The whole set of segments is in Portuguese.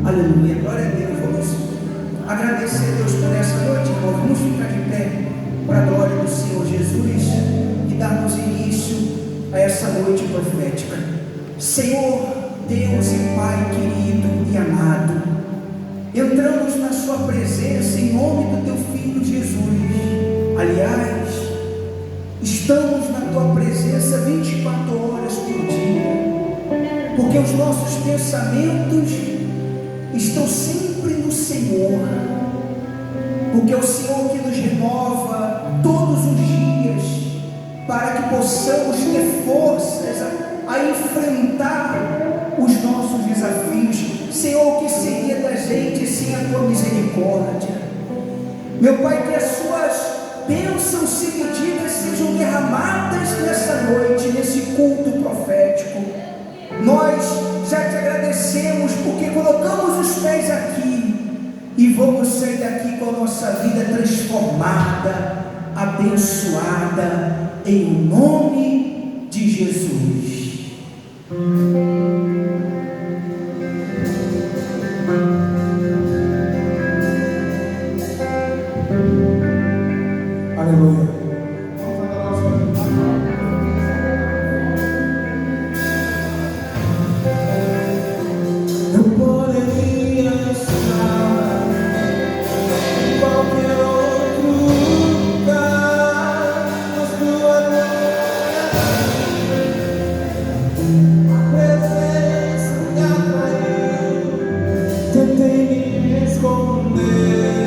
Aleluia, glória a Deus. Vamos agradecer a Deus por essa noite, irmão. Vamos ficar de pé para a glória do Senhor Jesus e darmos início a essa noite profética. Senhor, Deus e Pai querido e amado, entramos na sua presença em nome do teu Filho Jesus. Aliás, estamos na tua presença 24 horas por dia, porque os nossos pensamentos estão sempre no Senhor, porque é o Senhor que nos renova todos os dias, para que possamos ter forças a enfrentar os nossos desafios. Senhor, o que seria da gente sem a tua misericórdia? Meu Pai, que as suas bênçãos sem medidas sejam derramadas nessa noite, nesse culto profético. Nós já te agradecemos porque colocamos os pés aqui e vamos sair daqui com a nossa vida transformada, abençoada, em nome de Jesus. Aleluia. Eu poderia estar em qualquer outro lugar, mas tua a presença me atraiu. Tentei me esconder.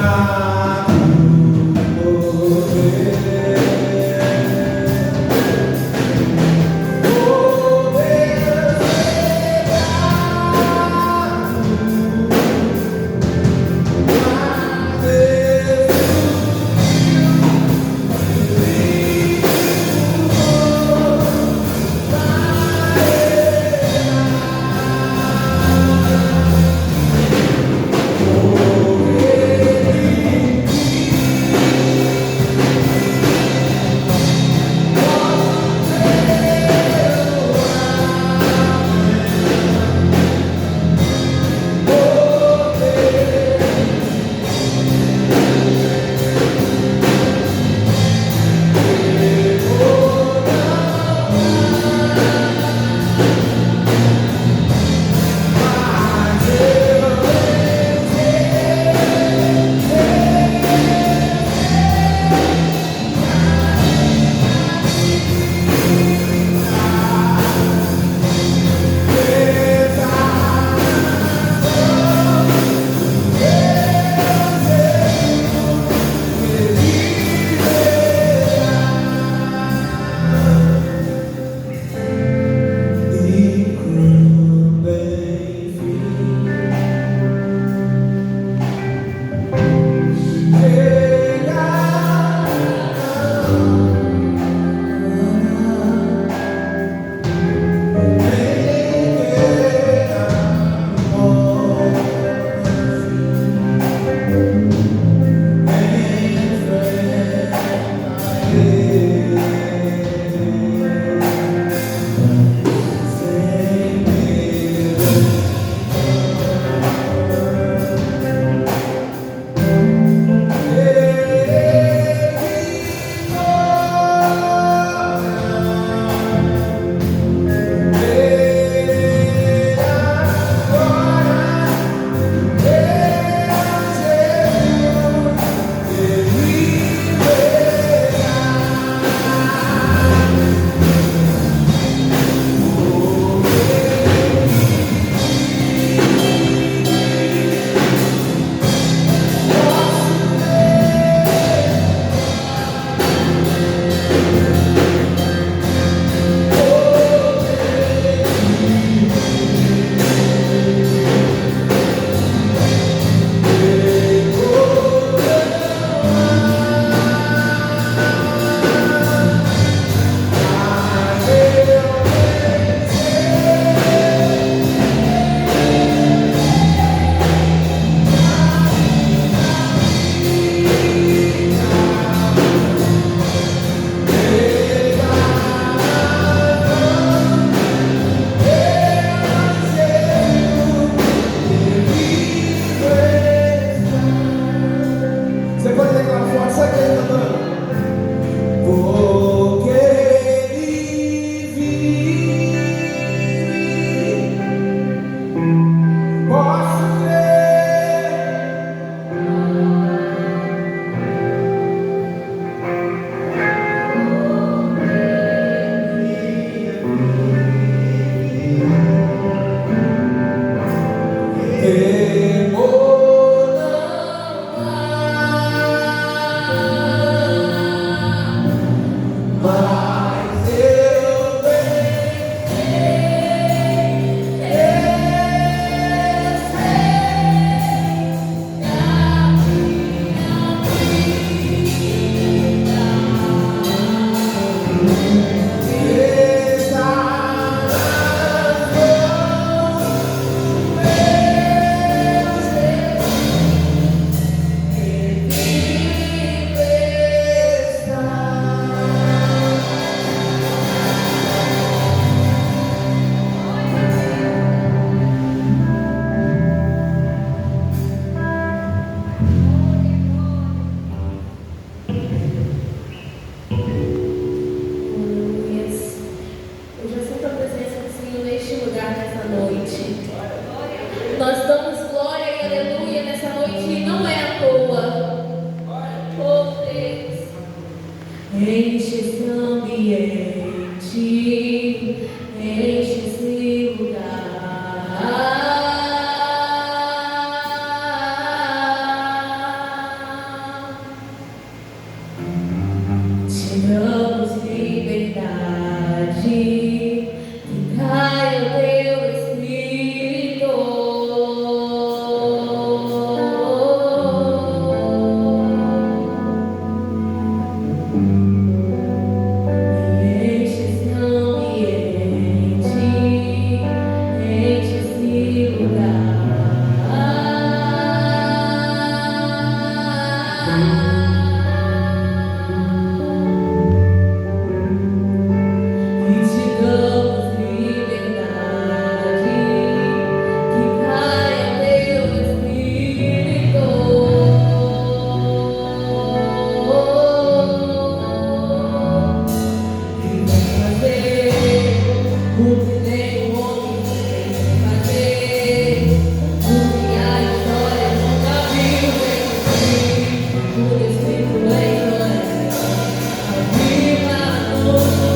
lugar. damos liberdade, que caia o teu Espírito. Me enche esse ambiente, enche esse lugar. E te damos liberdade, que caia teu Espírito. E vai fazer o que nenhum homem tem fazer, o que a história nunca viu existir. Por Espírito em nós, aviva-nos.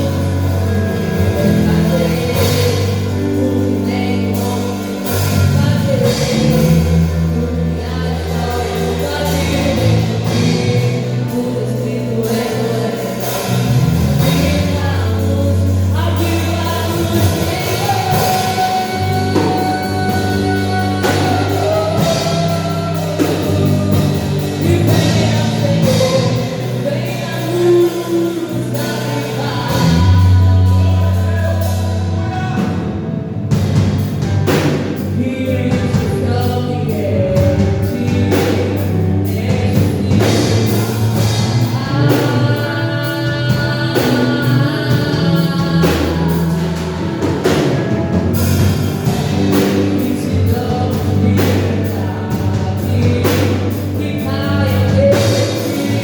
Que caia teu Espírito.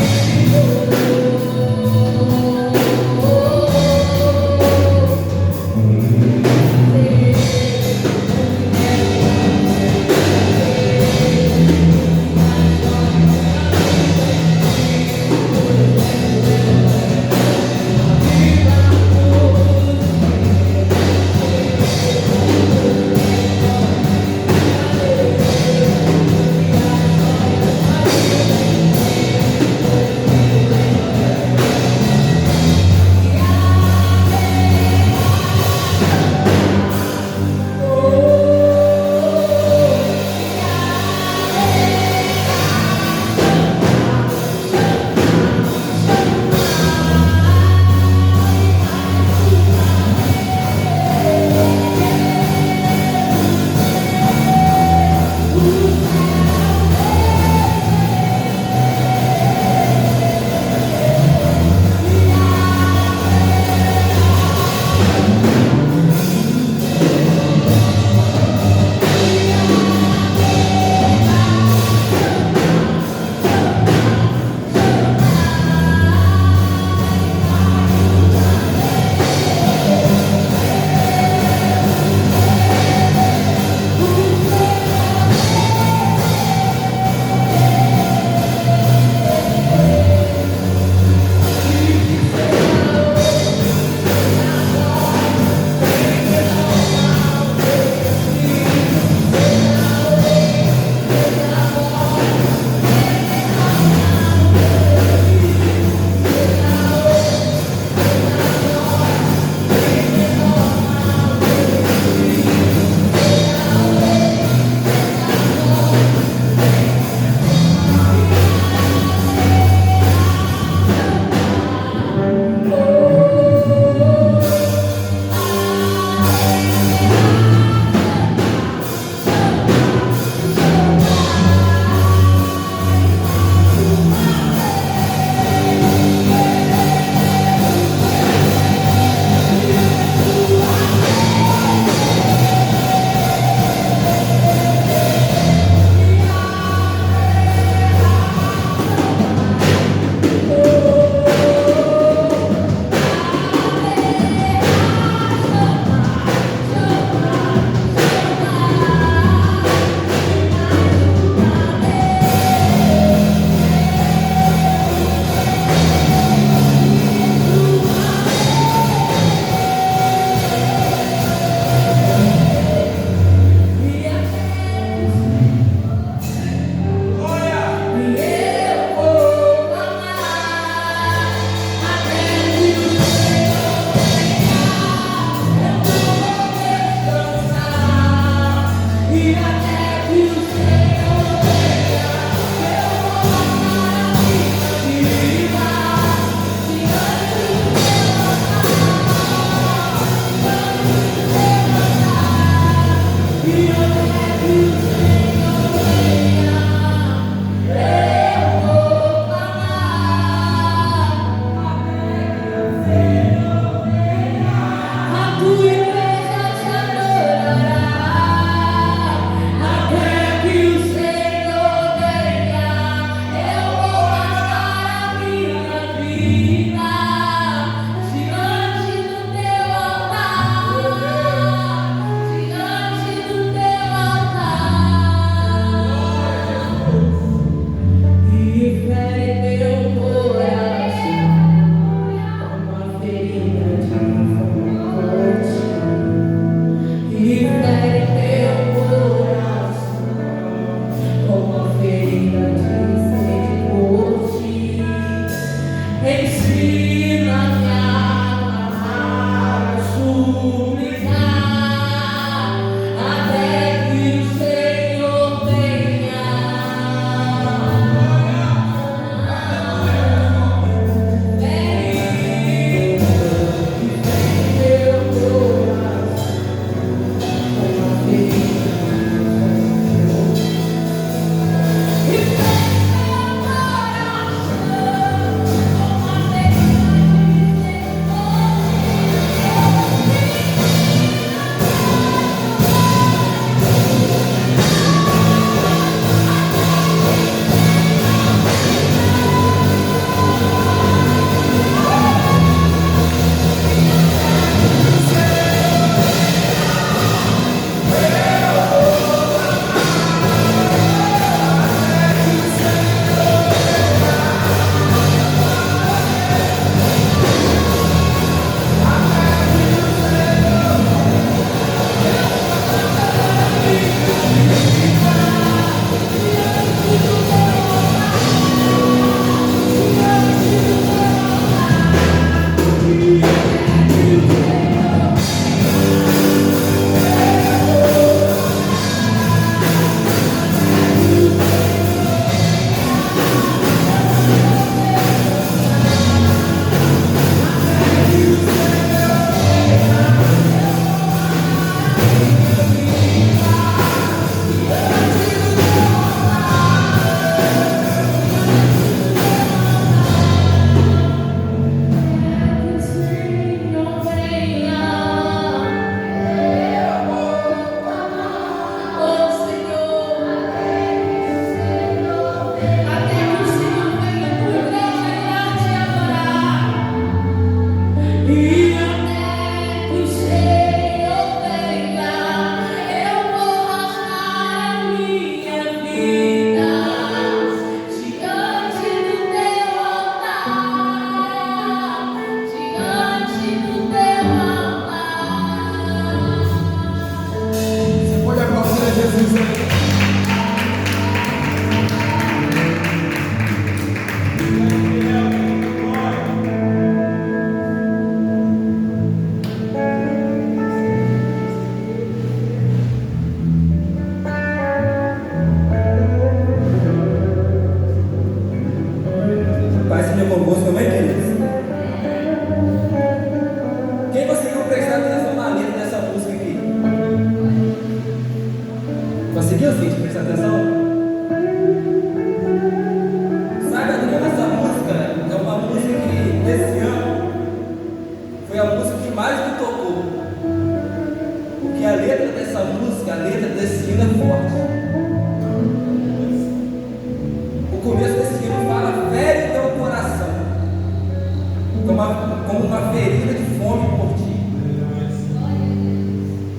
como uma ferida de fome por ti.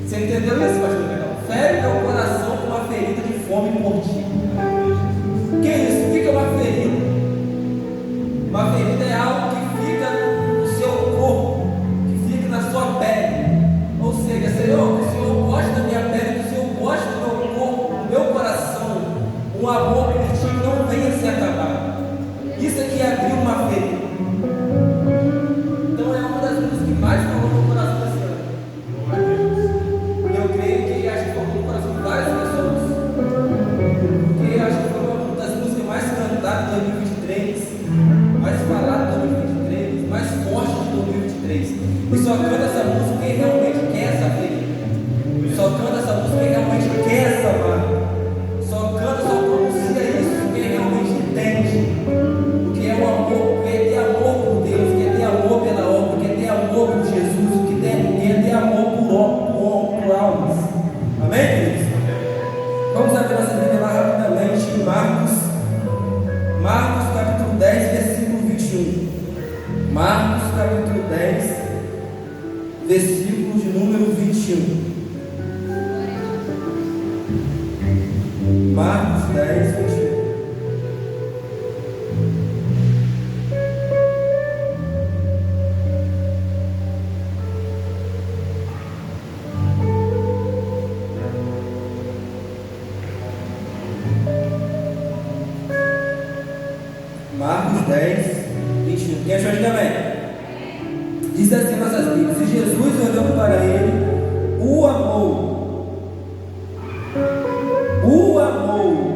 Você entendeu isso, pastor Legal? Fere teu coração com uma ferida de fome por ti. O que é isso? O que é uma ferida? Uma ferida é algo que fica no seu corpo, que fica na sua pele. Ou seja, Senhor, o Senhor gosta da minha pele, o Senhor gosta do meu corpo, do meu coração. Um amor por ti não venha se acabar. Isso aqui abriu uma ferida. Então é uma das músicas que mais falou no coração desse ano. E eu creio que acho que falou no coração de várias pessoas. Porque acho que foi uma das músicas mais cantadas de 2023, mais faladas de 2023, mais forte de 2023. E só canta essa música quem realmente quer essa ferida. Só canta essa música quem realmente quer essa marca. Só canta, só pronuncia isso quem realmente entende. Porque é o amor, porque tem amor por Deus, porque tem amor pela obra, porque tem amor por Jesus, porque tem amor por almas. Amém, queridos? Vamos abrir nossa Bíblia lá rapidamente em Marcos capítulo 10, versículo 21. Marcos capítulo 10, versículo de número 21. Marcos 10, 21. Marcos 10, 21. Quem achou de também? Diz assim nossas Bíblias: e Jesus, olhando para ele, o amou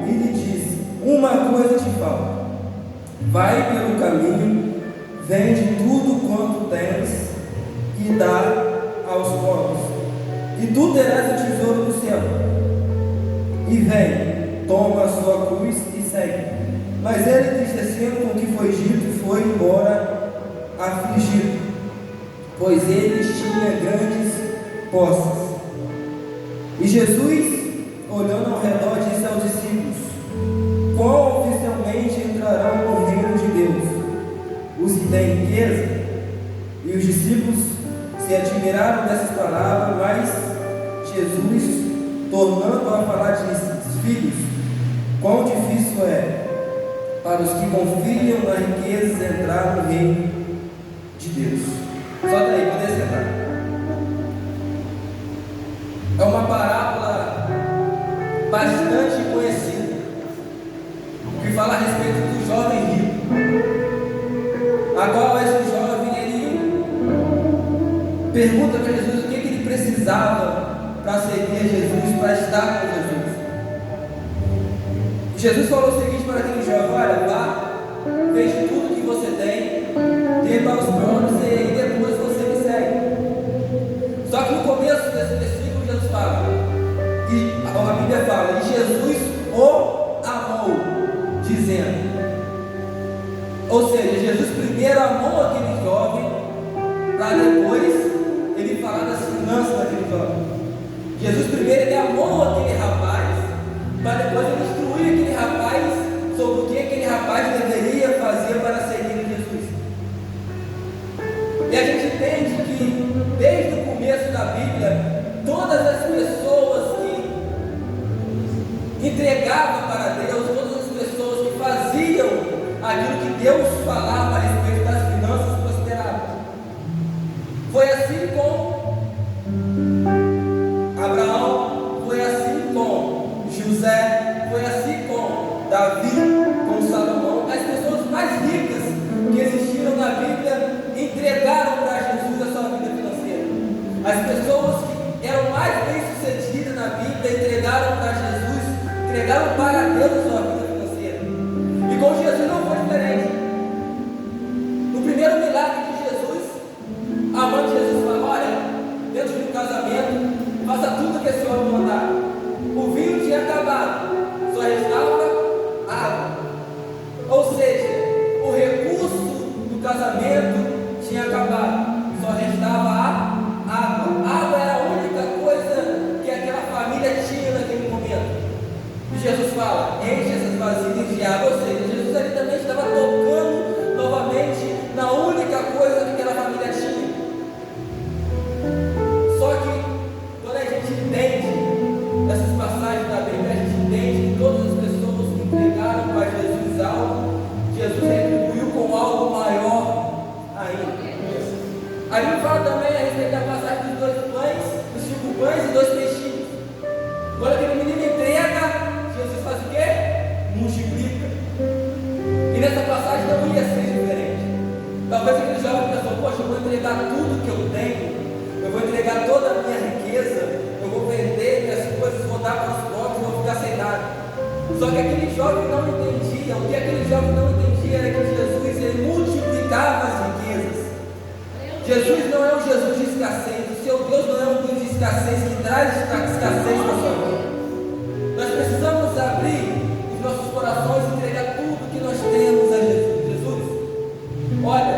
e lhe disse: uma coisa te falta. Vai pelo caminho, vende tudo quanto tens e dá aos pobres, e tu terás o tesouro no céu. E vem, toma a sua cruz e segue. Mas ele, entristecendo com o que foi dito, foi embora afligido, pois eles tinham grandes posses. E Jesus, olhando ao redor, disse aos discípulos: quão oficialmente entrarão no reino de Deus os que têm riqueza? E os discípulos se admiraram dessas palavras, mas Jesus, tornando a falar, disse: filhos, quão difícil é para os que confiam na riqueza entrar no reino de Deus. Só daí, poder sentar. É uma parábola bastante conhecida, que fala a respeito do jovem rico, a qual esse jovem ele pergunta para Jesus o que ele precisava para seguir a Jesus, para estar com Jesus. Jesus falou o seguinte para aquele jovem: olha, vá, veja tudo que você tem, dê para os pobres e depois você me segue. Só que no começo desse versículo Jesus fala, e a Bíblia fala, e Jesus o amou, dizendo, ou seja, Jesus primeiro amou aquele jovem, para depois ele falar das finanças daquele jovem. Jesus primeiro ele amou aquele rapaz, para depois ele instruir aquele rapaz sobre o que aquele rapaz deveria fazer para seguir Jesus. E a gente entende que desde o começo da Bíblia, todas as pessoas que entregavam para Deus, todas as pessoas que faziam aquilo que Deus falava a respeito das finanças prosperavam. Foi assim com Abraão, foi assim com José, foi assim com Davi, com Salomão. As pessoas mais ricas que existiram na Bíblia entregaram para Jesus a sua vida financeira. As pessoas que eram mais bem-sucedidas na Bíblia entregaram para Jesus, entregaram para Deus a sua vida financeira. E com Jesus não foi diferente. No primeiro milagre de Jesus, a mãe de Jesus falou: olha, dentro de um casamento, faça tudo o que a senhora mandar. O vinho tinha acabado, só restava água. Ou seja, o recurso do casamento tinha acabado, só restava a água. A água era a única coisa que aquela família tinha naquele momento. E Jesus fala: enche essa não ia ser diferente. Talvez aquele jovem pensou: poxa, eu vou entregar tudo que eu tenho, eu vou entregar toda a minha riqueza, eu vou vender minhas coisas, vou dar para os pobres, vou ficar sem nada. Só que aquele jovem não entendia, o que aquele jovem não entendia era que Jesus, ele multiplicava as riquezas. Jesus não é um Jesus de escassez, o seu Deus não é um Deus de escassez que traz escassez para a sua vida. Nós precisamos abrir os nossos corações e entregar tudo que nós temos a Jesus. Jesus, olha,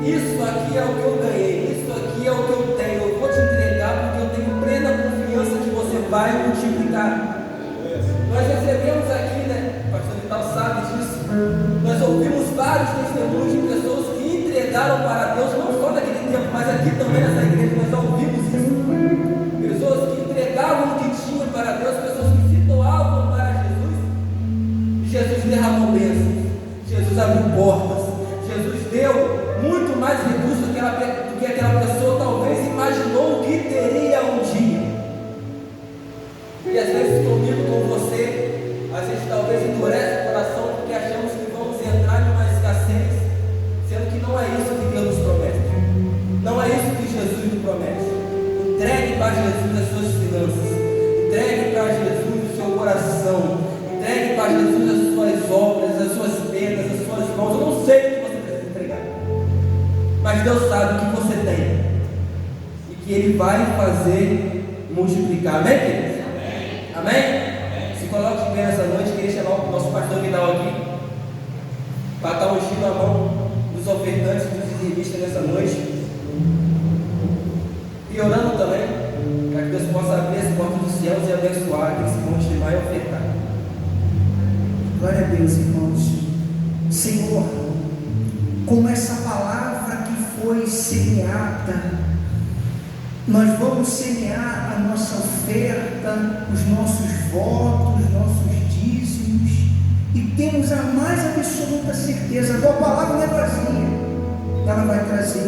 isso aqui é o que eu ganhei, isso aqui é o que eu tenho, eu vou te entregar porque eu tenho plena confiança que você vai multiplicar. Nós recebemos aqui, né, o pastor Vital sabe disso, nós ouvimos vários testemunhos de pessoas que entregaram para Deus, não só naquele tempo, mas aqui também nessa igreja nós ouvimos isso. Pessoas que entregavam o que tinham para Deus, pessoas que se doavam para Jesus, e Jesus derramou bênçãos, Jesus abriu portas, Jesus deu muito mais recursos do que aquela pessoa talvez imaginou que teria um dia. E às vezes comigo, com você, a gente talvez endurece o coração porque achamos que vamos entrar numa escassez, sendo que não é isso que Deus nos promete. Não é isso que Jesus nos promete. Entregue para Jesus as suas finanças, entregue para Jesus o seu coração, entregue para Jesus as suas obras, as suas penas, as suas mãos. Eu não sei o que você precisa entregar, mas Deus sabe o que você tem e que Ele vai fazer multiplicar. Amém, queridos? Amém? Se coloque de pé nessa noite. Queria chamar o nosso pastor Vidal aqui para estar ungindo a mão dos ofertantes, dos dizimistas nessa noite, e orando também para que Deus possa abrir as portas dos céus e abençoar aqueles que vão estimar e ofertar. Glória a Deus, irmãos. Senhor, como essa palavra que foi semeada, nós vamos semear a nossa oferta, os nossos votos, os nossos dízimos, e temos a mais absoluta certeza: a tua palavra não é vazia, ela vai trazer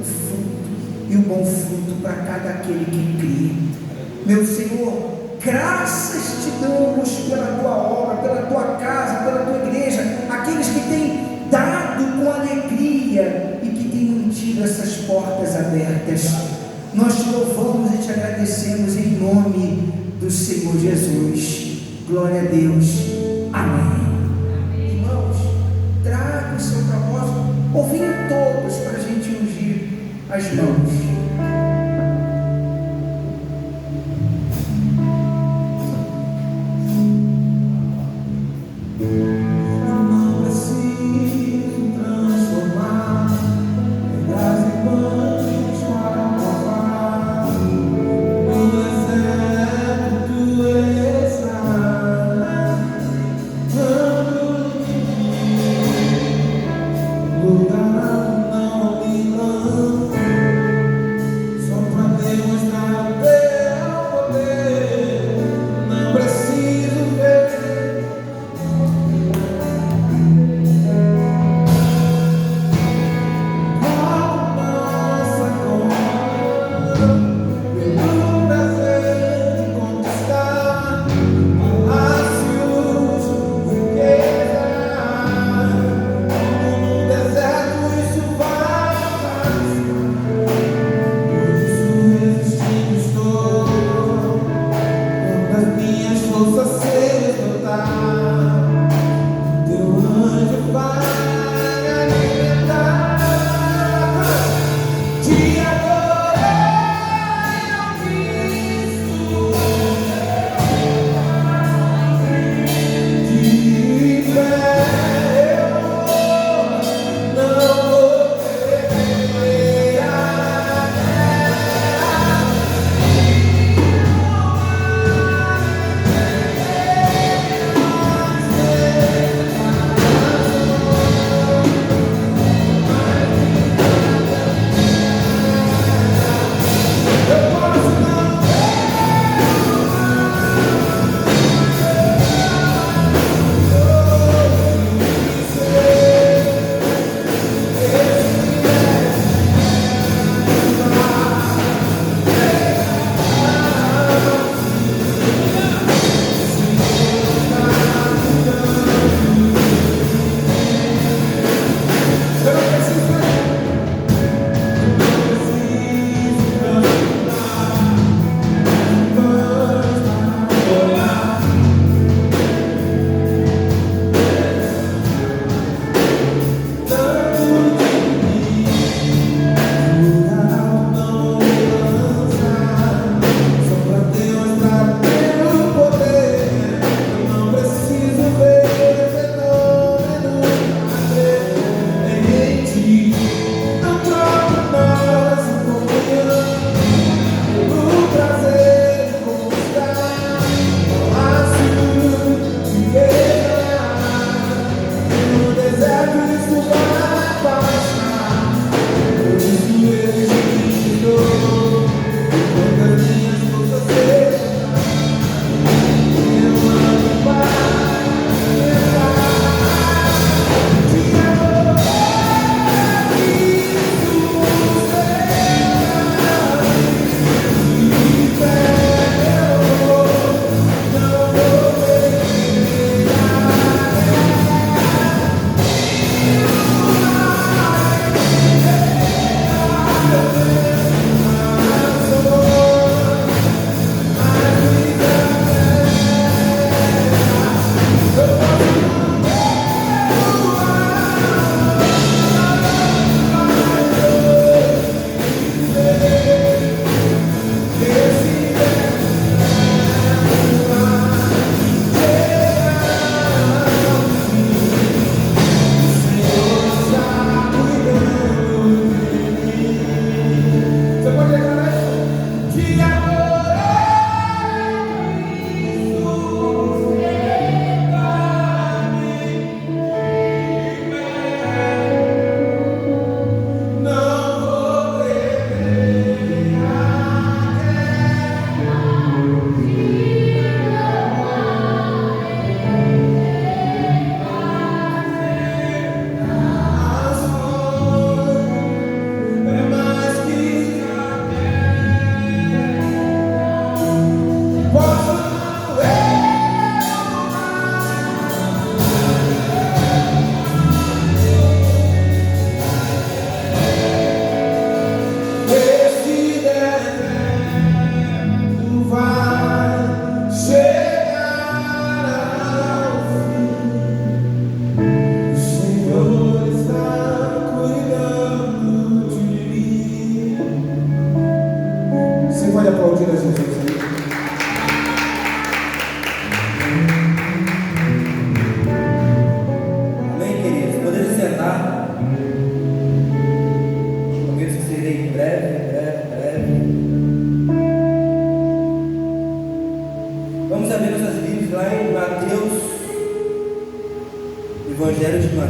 o fruto, e o bom fruto para cada aquele que crê. Meu Senhor, graças te damos pela tua obra, pela tua casa, pela tua igreja, aqueles que têm dado com alegria e que têm mantido essas portas abertas. Nós te louvamos e te agradecemos em nome do Senhor Jesus. Glória a Deus. Amém. Irmãos, traga o seu propósito. Ouvindo todos para a gente ungir as mãos.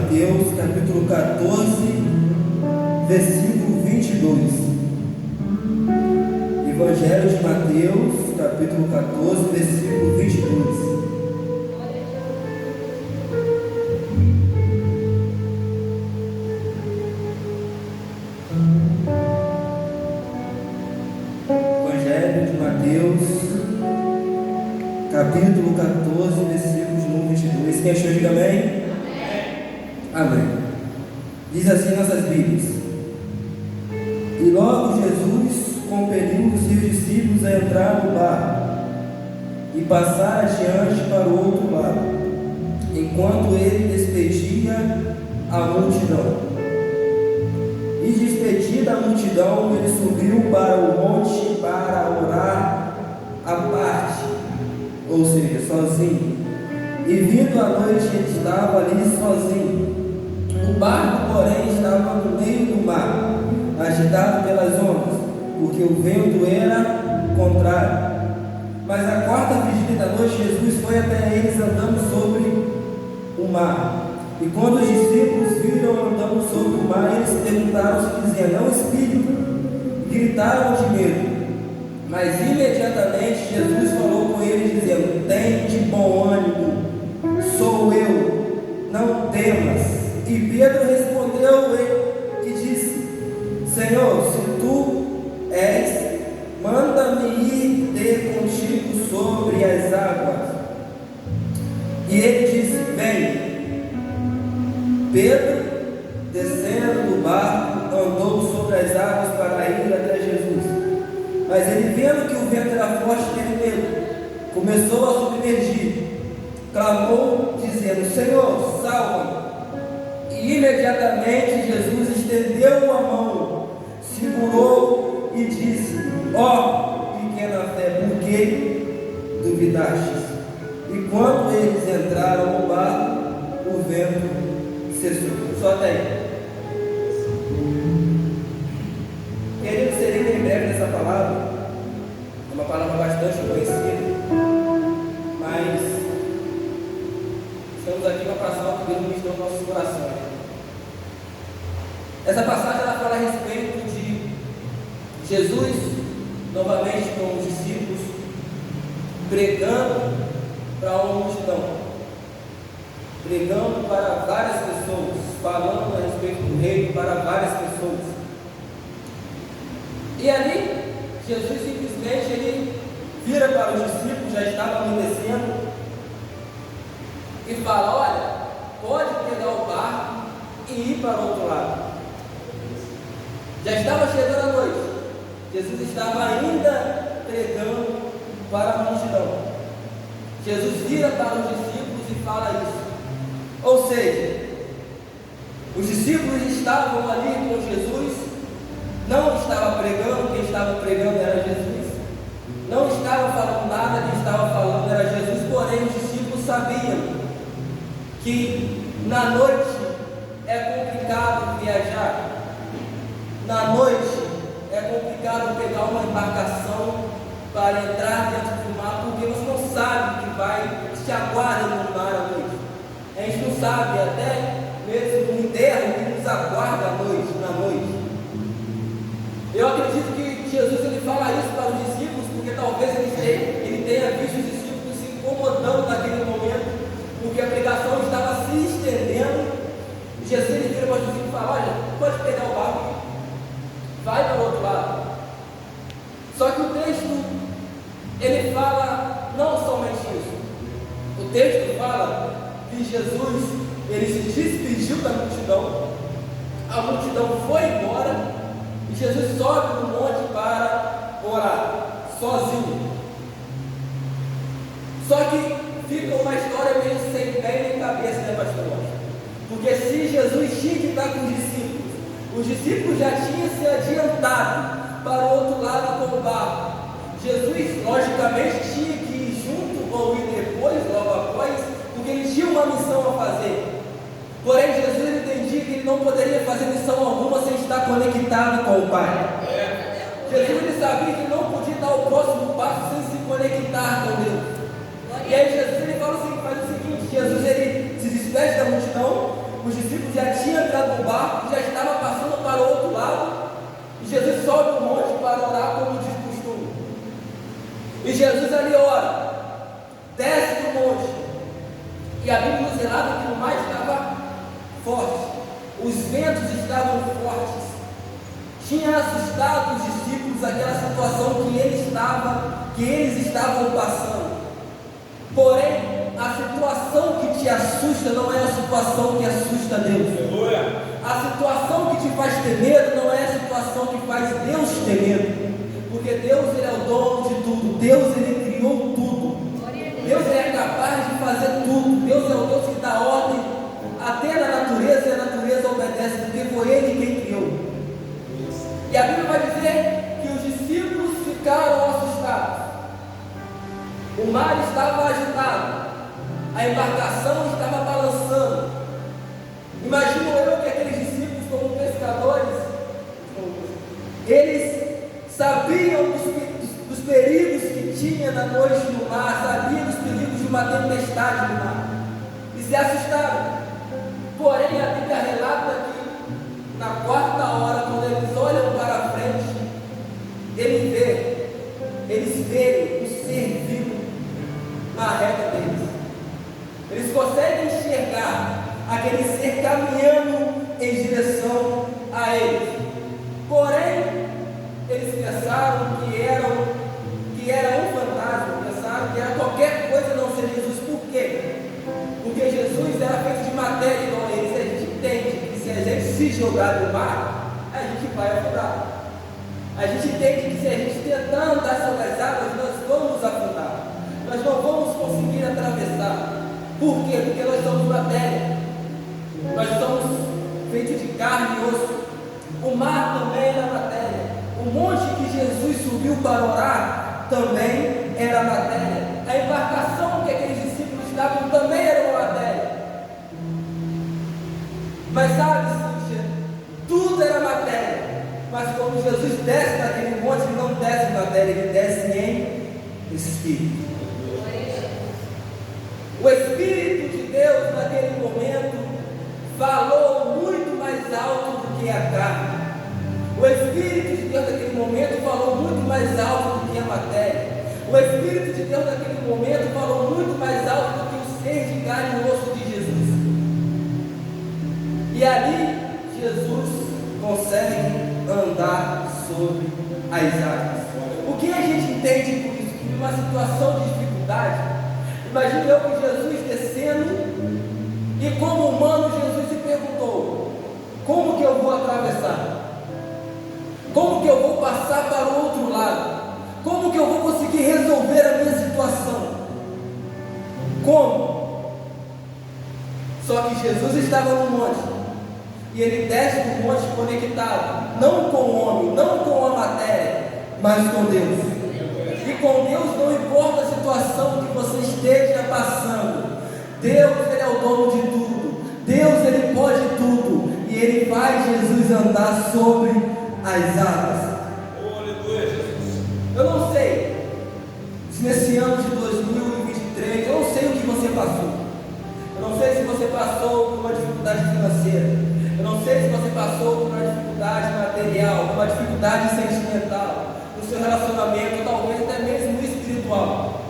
Mateus, capítulo 14, versículo 22. Evangelho de Mateus, capítulo 14, versículo 22. Evangelho de Mateus, capítulo 14, versículos de 1 a 22. Quem achou, diga amém? Amém. Diz assim nossas Bíblias: E logo Jesus compeliu os seus discípulos a entrar no barco e passar adiante para o outro lado, enquanto ele despedia a multidão. E despedida a multidão, ele subiu para o monte para orar à parte, ou seja, sozinho. E vindo a noite, ele estava ali sozinho. O barco, porém, estava no meio do mar, agitado pelas ondas, porque o vento era contrário. Mas à quarta vigília da noite, Jesus foi até eles andando sobre o mar. E quando os discípulos viram andando sobre o mar, eles perguntaram se dizia: não, espírito, e gritaram de medo. Mas imediatamente Jesus falou com eles, dizendo: tem de bom ânimo, sou eu, não temas. E Pedro respondeu e disse: Senhor, se tu és, manda-me ir ter contigo sobre as águas. E ele disse: vem. Pedro, descendo do barco, andou sobre as águas para ir até Jesus. Mas ele, vendo que o vento era forte, teve medo, começou a submergir, clamou, dizendo: Senhor, salva-me. E imediatamente Jesus estendeu a mão, segurou e disse: ó, pequena fé, por que duvidastes? E quando eles entraram no barco, o vento cessou. Só até aí. Querido, seria bem breve nessa palavra. É uma palavra bastante conhecida, mas estamos aqui para passar o que Deus ministrou no nosso coração. Essa passagem ela fala a respeito de Jesus, novamente com os discípulos, pregando para uma multidão, pregando para várias pessoas, falando a respeito do reino para várias pessoas. E ali, Jesus simplesmente ele vira para os discípulos, já estava anoitecendo, e fala: olha, pode pegar o barco e ir para o outro lado. Já estava chegando a noite, Jesus estava ainda pregando para a multidão. Jesus vira para os discípulos e fala isso. Ou seja, os discípulos estavam ali com Jesus, não estava pregando, quem estava pregando era Jesus, não estava falando nada, quem estava falando era Jesus, porém os discípulos sabiam que na noite é complicado viajar, na noite é complicado pegar uma embarcação para entrar dentro do mar, porque você não sabe o que vai te aguarda no mar à noite. A gente não sabe, até mesmo no inverno, que nos aguarda à noite, na noite. Eu acredito que Jesus ele fala isso para os discípulos, porque talvez ele tenha visto os discípulos se incomodando naquele momento, porque a pregação estava se estendendo. Jesus ele vira para os discípulos e fala: olha, pode pegar o barco, vai para o outro lado. Só que o texto ele fala não somente isso. O texto fala que Jesus ele se despediu da multidão, a multidão foi embora e Jesus sobe no monte para orar, sozinho. Só que fica uma história meio sem pé nem cabeça, né, pastor? Porque se Jesus tinha que estar com os discípulos já tinham se adiantado para o outro lado com o barco. Jesus, logicamente, tinha que ir junto ou ir depois, logo após, porque ele tinha uma missão a fazer. Porém, Jesus entendia que ele não poderia fazer missão alguma sem estar conectado com o Pai. Jesus ele sabia que não podia dar o próximo passo sem se conectar com Deus. E aí Jesus ele fala assim, faz o seguinte: Jesus ele se despede da multidão, os discípulos entrado no barco e já estava passando para o outro lado. E Jesus sobe o monte para orar como diz costume. E Jesus ali ora, desce do monte. E a Bíblia nos relata que o mar estava forte, os ventos estavam fortes. Tinha assustado os discípulos aquela situação que eles estavam passando. Porém, a situação que te assusta não é a situação que assusta Deus. A situação que te faz ter medo não é a situação que faz Deus ter medo. Porque Deus, Ele é o dono de tudo. Deus, Ele criou tudo. Deus, Ele é capaz de fazer tudo. Deus é o Deus que dá ordem até na natureza, e a natureza obedece, porque foi Ele quem criou. E a Bíblia vai dizer que os discípulos ficaram assustados. O mar estava agitado, a embarcação estava balançando. Imagino eu que aqueles discípulos, como pescadores, eles sabiam dos perigos que tinha na noite no mar, sabiam dos perigos de uma tempestade no mar, e se assustaram. Porém, a Bíblia relata que na quarta hora, quando eles olham para frente, eles veem um ser vivo na reta deles. Eles conseguem enxergar aquele ser caminhando em direção a eles. Porém, eles pensaram que era um fantasma, pensaram que era qualquer coisa não ser Jesus. Por quê? Porque Jesus era feito de matéria igual a eles. A gente entende que se a gente se jogar no mar, a gente vai afundar. A gente entende que se a gente tentar andar sobre as águas, nós vamos afundar. Nós não vamos conseguir atravessar. Por quê? Porque nós somos matéria. Nós somos feitos de carne e osso. O mar também era matéria. O monte que Jesus subiu para orar também era matéria. A embarcação que aqueles discípulos estavam também era uma matéria. Mas sabe, Cíntia, tudo era matéria. Mas quando Jesus desce daquele monte, ele não desce em matéria, ele desce em Espírito. O Espírito de Deus naquele momento falou muito mais alto do que a carne. O Espírito de Deus naquele momento falou muito mais alto do que a matéria. O Espírito de Deus naquele momento falou muito mais alto do que o ser de carne e osso de Jesus. E ali Jesus consegue andar sobre as águas. O que a gente entende por isso? Que numa situação de dificuldade, imagine eu com Jesus descendo e como humano Jesus se perguntou: como que eu vou atravessar? Como que eu vou passar para o outro lado? Como que eu vou conseguir resolver a minha situação? Como? Só que Jesus estava no monte e ele desce do monte conectado, não com o homem, não com a matéria, mas com Deus. E com Deus não importa a situação que você esteja passando. Deus, Ele é o dono de tudo. Deus, Ele pode tudo. E Ele faz Jesus andar sobre as águas. Aleluia, Jesus. Eu não sei se nesse ano de 2023, eu não sei o que você passou. Eu não sei se você passou por uma dificuldade financeira. Eu não sei se você passou por uma dificuldade material, por uma dificuldade sentimental, no seu relacionamento, talvez até mesmo espiritual.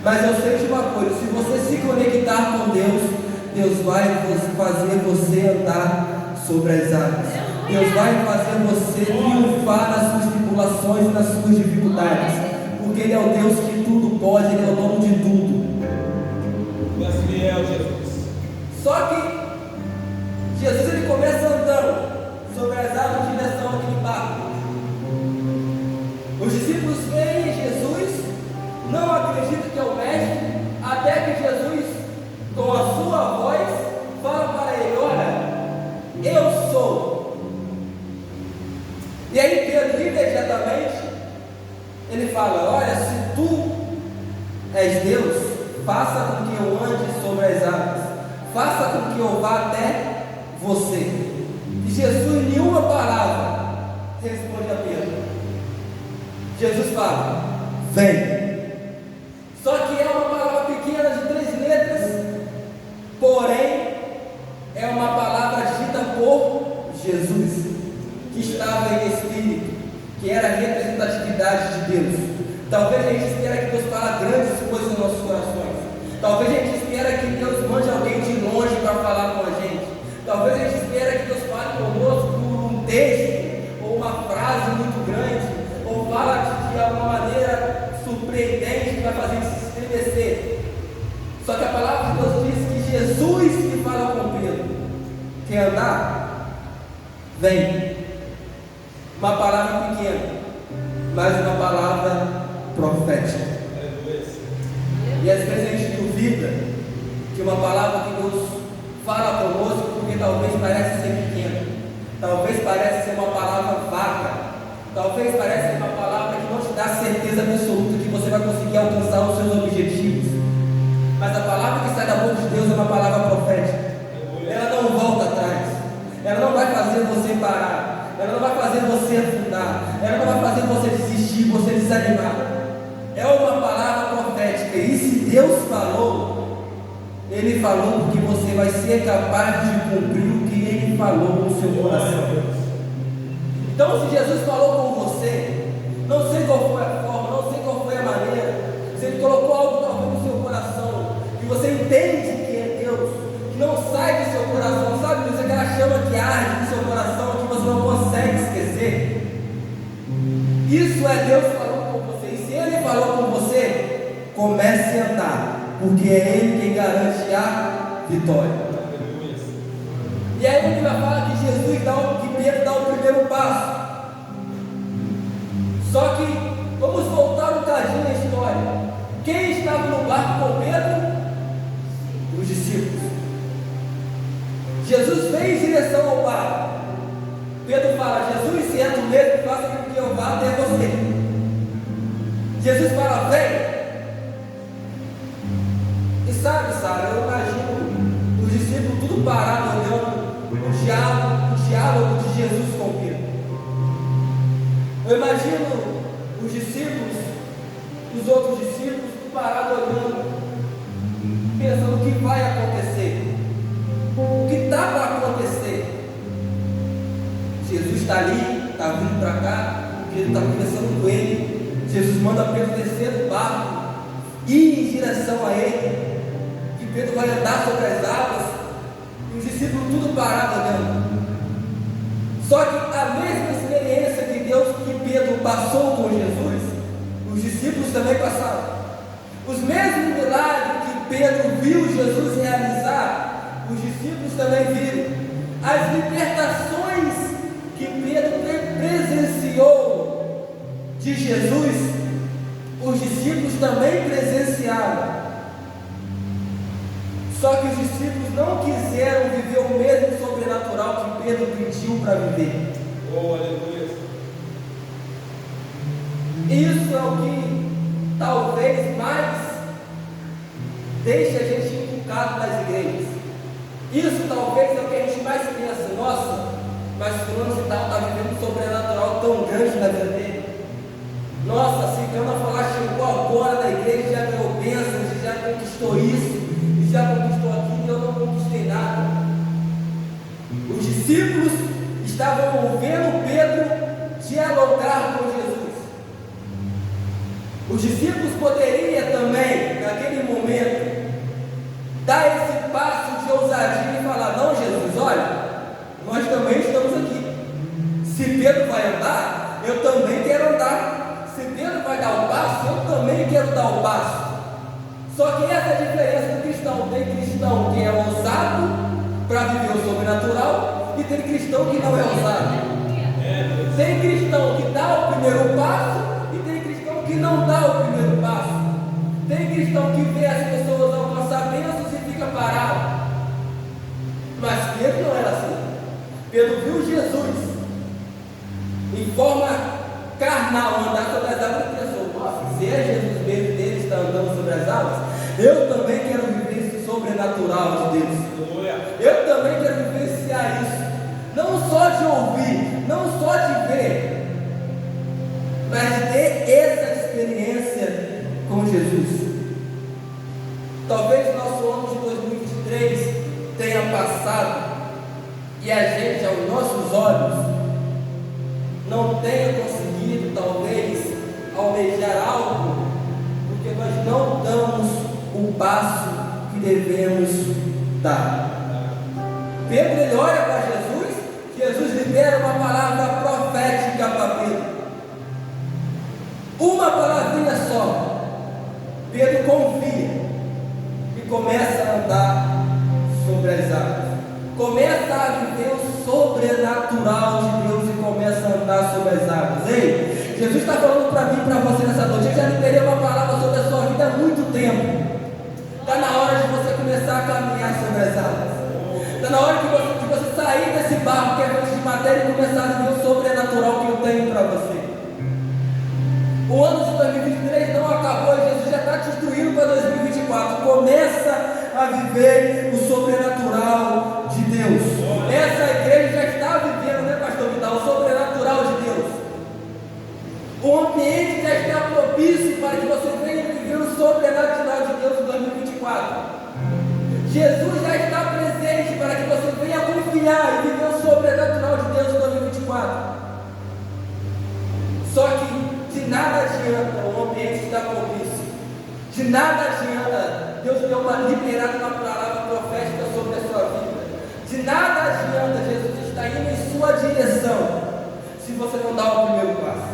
Mas eu sei de uma coisa: se você se conectar com Deus, Deus vai fazer você andar sobre as águas. Deus vai fazer você triunfar nas suas tribulações e nas suas dificuldades. Porque Ele é o Deus que tudo pode, Ele é o dono de tudo. Tu és fiel, Jesus. Só que Jesus ele começa andando sobre as águas em direção àquele barco. Os discípulos veem Jesus, não acreditam que é o mestre, até que Jesus, com a sua voz, fala para ele: olha, eu sou. E aí Pedro imediatamente ele fala: olha, se tu és Deus, faça com que eu ande sobre as águas, faça com que eu vá até você. E Jesus, nenhuma palavra, responde a Pedro. Jesus fala: vem. Só que é uma palavra pequena de 3 letras, porém é uma palavra dita por Jesus, que estava em espírito, que era a representatividade de Deus. Talvez a gente espera que Deus fale grandes coisas nos nossos corações. Talvez a gente espera que Deus mande alguém de longe para falar com a gente. Talvez a gente espera que Deus fale conosco por um texto, ou uma frase muito grande, ou fala de alguma maneira surpreendente que vai fazer a gente se estremecer. Só que a palavra de Deus diz que Jesus que fala com Pedro: quer andar? Vem. Uma palavra pequena, mas uma palavra profética. E às vezes a gente duvida que uma palavra que Deus fala conosco, porque talvez parece ser pequena, talvez parece ser uma palavra vaga, talvez parece ser uma palavra que não te dá certeza absoluta que você vai conseguir alcançar os seus objetivos. Mas a palavra que sai da boca de Deus é uma palavra profética. Ela não volta atrás, ela não vai fazer você parar, ela não vai fazer você afundar, ela não vai fazer você desistir, você desanimar. É uma palavra profética, e se Deus falou, Ele falou porque você vai ser capaz de cumprir o que Ele falou no seu coração. Então, se Jesus falou com você, não sei qual foi a forma, não sei qual foi a maneira, se Ele colocou algo talvez no seu coração, que você entende que é Deus, que não sai do seu coração, sabe? Isso é aquela chama que arde no seu coração, que você não consegue esquecer. Isso é Deus falando com você. E se Ele falou com você, comece a andar, porque é Ele quem garante a vitória. E aí a Bíblia fala que Pedro dá o primeiro passo. Só que vamos voltar um cadinho na história. Quem estava no barco com Pedro? Os discípulos. Jesus vem em direção ao barco. Pedro fala: Jesus, se é tu mesmo, faça com que eu vá até você. Jesus fala: vem. E sabe, Sara, eu imagino os discípulos tudo parado olhando o diálogo de Jesus com Pedro. Eu imagino os discípulos, os outros discípulos, parados olhando, pensando o que vai acontecer, o que está para acontecer. Jesus está ali, está vindo para cá, Pedro está conversando com ele. Jesus manda Pedro descer do barco, ir em direção a ele, que Pedro vai andar sobre as águas, e os discípulos tudo parados olhando. Só que a mesma experiência que Pedro passou com Jesus, os discípulos também passaram. Os mesmos milagres que Pedro viu Jesus realizar, os discípulos também viram. As libertações que Pedro presenciou de Jesus, os discípulos também presenciaram. Só que os discípulos não quiseram viver o mesmo sobrenatural que Pedro pediu para viver. Oh, aleluia. Isso é o que talvez mais deixe a gente inculcado nas igrejas. Isso talvez é o que a gente mais pensa: nossa, mas fulano de tal está vivendo um sobrenatural tão grande na vida dele. Nossa, se Cana falar, chegou agora na igreja, já ganhou bênçãos, já conquistou isso, já conquistou aquilo, e eu não conquistei nada. Os discípulos estavam ouvindo Pedro dialogar com Jesus. Os discípulos poderiam também, naquele momento, dar esse passo de ousadia e falar: não, Jesus, olha, nós também estamos aqui. Se Pedro vai andar, eu também quero andar. Se Pedro vai dar o passo, eu também quero dar o passo. Só que essa é a diferença do cristão. Tem cristão que é ousado para viver o sobrenatural, e tem cristão que não é ousado. Tem cristão que dá o primeiro passo, e tem cristão que não dá o primeiro passo. Tem cristão que vê as pessoas alcançar bênçãos e fica parado. Mas Pedro não era assim. Pedro viu Jesus em forma carnal andar sobre as águas e pensou: nossa, se é Jesus mesmo, dele está andando sobre as águas, eu também quero viver esse sobrenatural de Deus. Eu também quero vivenciar isso. Não só de ouvir, não só de ver, mas de ter essa experiência com Jesus. Talvez o nosso ano de 2023 tenha passado e a gente, aos nossos o passo que devemos dar. Pedro, ele olha para Jesus, Jesus libera uma palavra profética para Pedro. Uma palavrinha só. Pedro confia e começa a andar sobre as águas. Começa a viver o sobrenatural de Deus e começa a andar sobre as águas. Ei, Jesus está falando para mim e para você nessa noite. Eu já liberei uma palavra sobre a sua vida há muito tempo. Está na hora de você começar a caminhar sobre as águas. Está na hora de você sair desse barco que é feito de matéria e começar a viver o sobrenatural que eu tenho para você. O ano de 2023 não acabou e Jesus já está te instruindo para 2024. Começa a viver o sobrenatural de Deus. Essa igreja já está vivendo, né, pastor Vidal? O sobrenatural de Deus. O ambiente já está propício para que você venha viver o sobrenatural de Deus em 2024. Jesus já está presente para que você venha confiar e viver o sobrenatural de Deus em 2024. Só que de nada adianta o ambiente estar propício. De nada adianta Deus deu uma liberada uma palavra profética sobre a sua vida. De nada adianta Jesus estar indo em sua direção se você não dá o primeiro passo.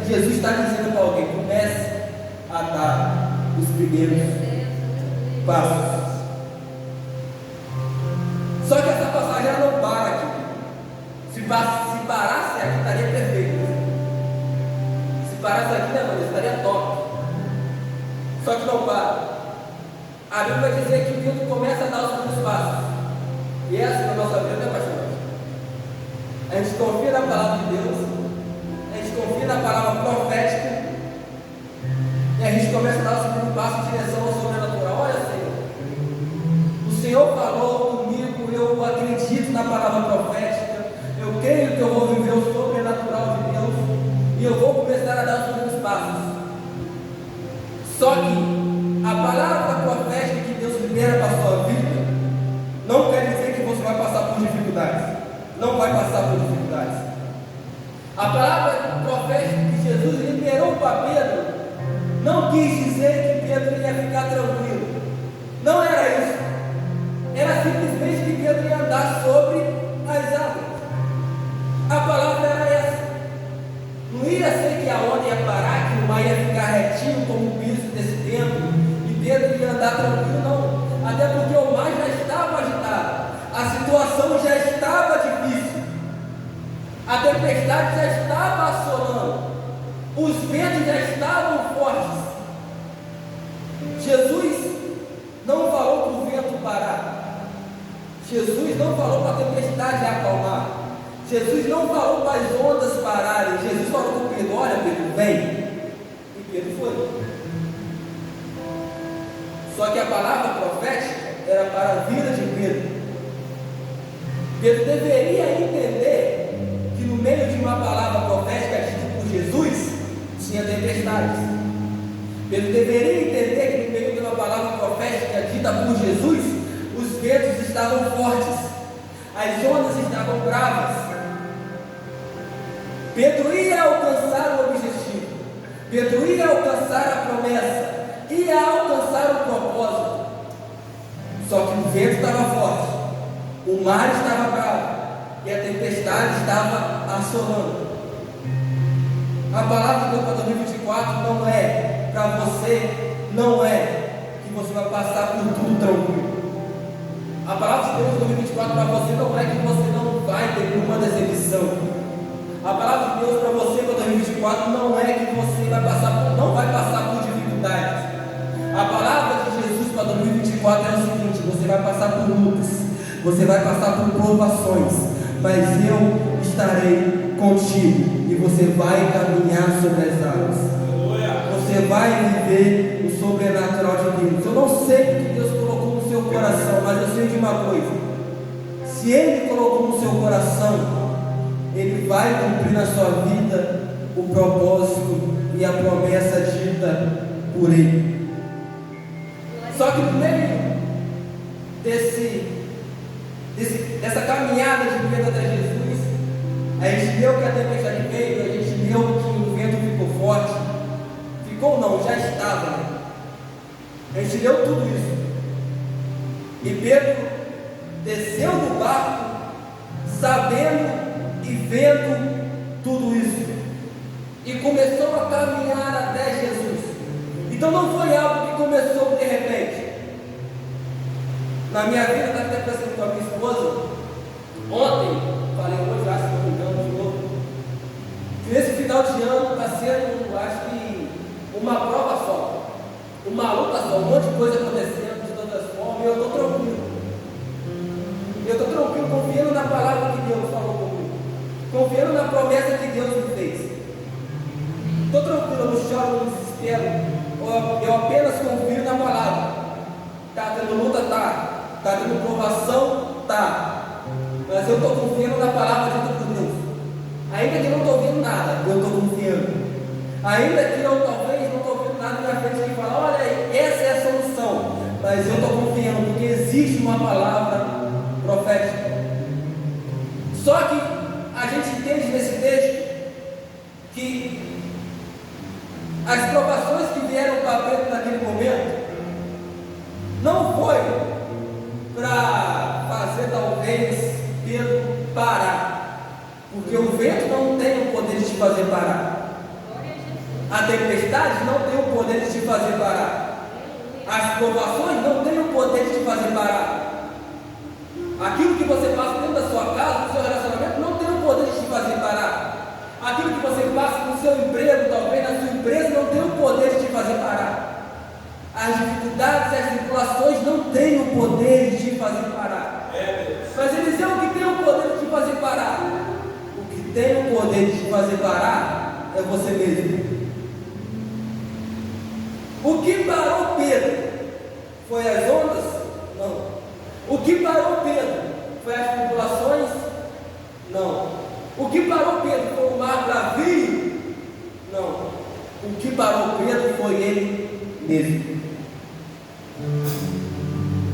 Jesus está dizendo para alguém: comece a dar os primeiros passos. Só que essa passagem ela não para aqui. Se parasse aqui, estaria perfeito. Se parasse aqui, né, mano, estaria top. Só que não para. A Bíblia vai dizer que o Deus começa a dar os primeiros passos. E é assim na nossa vida, né, pastor? A gente confia na palavra de Deus, a gente confia na palavra profética, e a gente começa a dar os primeiros passos em direção ao sobrenatural. Olha, Senhor, o Senhor falou comigo, eu acredito na palavra profética, eu creio que eu vou viver o sobrenatural de Deus, e eu vou começar a dar os primeiros passos. Só que a palavra profética que Deus libera para a sua vida não quer dizer que você vai passar por dificuldades. Não vai passar por dificuldades. A palavra profética que Jesus liberou para Pedro não quis dizer que Pedro ia ficar tranquilo. Não era isso. Era simplesmente que Pedro ia andar sobre as águas. A palavra era essa. Não ia ser que a onda ia parar, que o mar ia ficar retinho como o piso desse templo e Pedro ia andar tranquilo, não. Até porque o mar já estava agitado, a situação já estava difícil, a tempestade já estava assolando, os ventos já estavam fortes. Jesus não falou para o vento parar, Jesus não falou para a tempestade acalmar, Jesus não falou para as ondas pararem. Jesus falou para Pedro: olha, Pedro, vem. E Pedro foi. Só que a palavra profética era para a vida de Pedro. Pedro deveria entender que no meio de uma palavra profética dita por Jesus tinha tempestades. Pedro deveria entender que no meio de uma palavra profética dita por Jesus os ventos estavam fortes, as ondas estavam bravas. Pedro ia alcançar o objetivo, Pedro ia alcançar a promessa, ia alcançar o propósito. Só que o vento estava forte, o mar estava bravo e a tempestade estava assolando. A palavra de Deus para 2024 não é para você, não é que você vai passar por tudo tranquilo. A palavra de Deus para 2024 para você não é que você não vai ter nenhuma decepção. A palavra de Deus para você para 2024 não é que você não vai passar por dificuldades. A palavra de Jesus para 2024 é o seguinte: você vai passar por lutas, você vai passar por provações, mas eu estarei contigo e você vai caminhar sobre as águas. Você vai viver o sobrenatural de Deus. Eu não sei o que Deus colocou no seu coração, mas eu sei de uma coisa: se Ele colocou no seu coração, Ele vai cumprir na sua vida o propósito e a promessa dita por Ele. Só que no meio dessa caminhada de Pedro até Jesus, a gente leu que a tempestade veio, a gente leu que o vento ficou forte. Ficou não, já estava. E Pedro desceu do barco, sabendo e vendo tudo isso, e começou a caminhar até Jesus. Então não foi algo que começou de repente. Na minha vida, eu estava até pensando com a minha esposa, ontem, falei hoje, acho que não me engano de novo, que nesse final de ano está sendo, acho que, uma prova só, uma luta só, um monte de coisa acontecendo de todas as formas, e eu estou tranquilo. Eu estou tranquilo, confiando na palavra que Deus falou comigo, confiando na promessa que Deus me fez. Estou tranquilo, eu não choro, eu não desespero, eu apenas confio na palavra. Está tendo luta? Está tendo provação? Tá. Mas eu estou confiando na palavra de Deus. Ainda que eu não estou vendo nada, eu estou confiando. Ainda que eu talvez não estou vendo nada na frente que fala, olha, essa é a solução. Mas eu estou confiando, porque existe uma palavra profética. Só que a gente entende nesse texto que as provações que vieram para Pedro naquele momento não foi para fazer talvez Pedro parar, porque o vento não tem o poder de te fazer parar, a tempestade não tem o poder de te fazer parar, as provações não têm o poder de te fazer parar, aquilo que você passa dentro da sua casa, no seu relacionamento, não tem o poder de te fazer parar, aquilo que você passa no seu emprego, talvez na sua empresa, não tem o poder de te fazer parar. As dificuldades, as tribulações não têm o poder de te fazer parar. Mas Eliseu, o que tem o poder de te fazer parar? O que tem o poder de te fazer parar é você mesmo. O que parou Pedro foi as ondas? Não. O que parou Pedro foi as tribulações? Não. O que parou Pedro foi o mar bravio? Não. O que parou Pedro foi ele mesmo.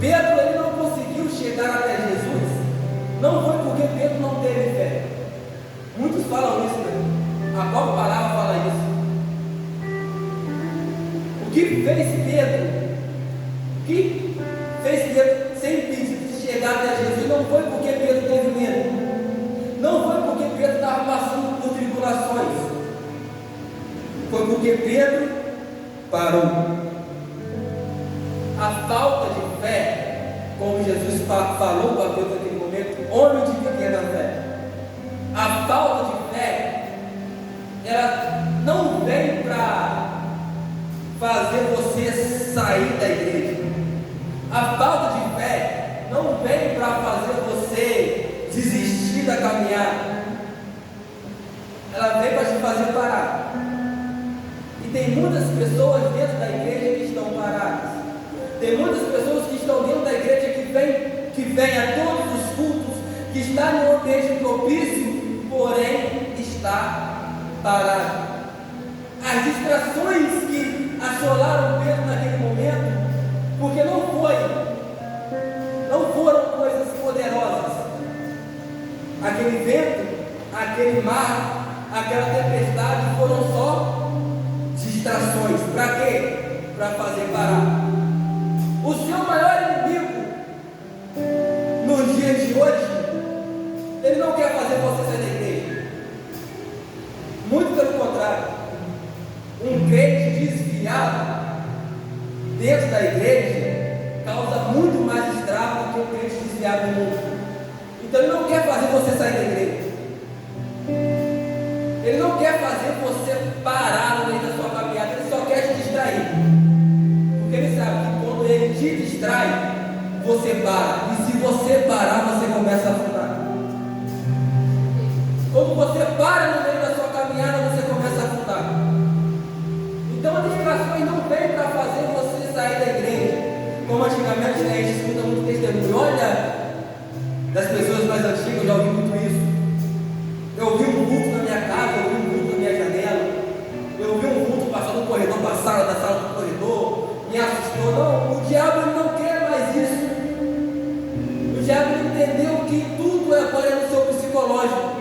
Pedro, ele não conseguiu chegar até Jesus, não foi porque Pedro não teve fé. Muitos falam isso, né? A própria palavra fala isso. O que fez Pedro ser impedido de chegar até Jesus não foi porque Pedro teve medo, não foi porque Pedro estava passando por tribulações, foi porque Pedro parou. A falta de fé, como Jesus falou para Pedro naquele momento, homem de pequena fé, a falta de fé, ela não vem para fazer você sair da igreja. A falta de fé não vem para fazer você desistir da caminhada. Ela vem para te fazer parar. E tem muitas pessoas dentro da igreja que estão paradas. Tem muitas pessoas que estão dentro da igreja que vem a todos os cultos, que está em um ambiente propício, porém está parado. As distrações que assolaram Pedro naquele momento, porque não foram coisas poderosas. Aquele vento, aquele mar, aquela tempestade foram só distrações. Para quê? Para fazer parar. O seu maior inimigo nos dias de hoje, ele não quer fazer você sair da igreja. Muito pelo contrário. Um crente desviado dentro da igreja causa muito mais estrago do que um crente desviado no mundo. Então ele não quer fazer você sair da igreja. Ele não quer fazer você parar no meio da sua caminhada, ele só quer te distrair. Porque ele sabe que quando ele te distrai, você para. E se você parar, você começa a afundar. Quando você para no meio da sua caminhada, você começa a afundar. Então as distrações não vêm para fazer você sair da igreja. Como antigamente, né, a gente escuta muito testemunho. Olha, das pessoas mais antigas, eu já ouvi muito isso. Eu ouvi um vulto na minha casa, eu ouvi um vulto na minha janela. Eu ouvi um vulto passando no corredor, da sala do corredor. Me assustou. Não, o diabo ele não quer mais isso. O diabo entendeu que tudo é agora no seu psicológico.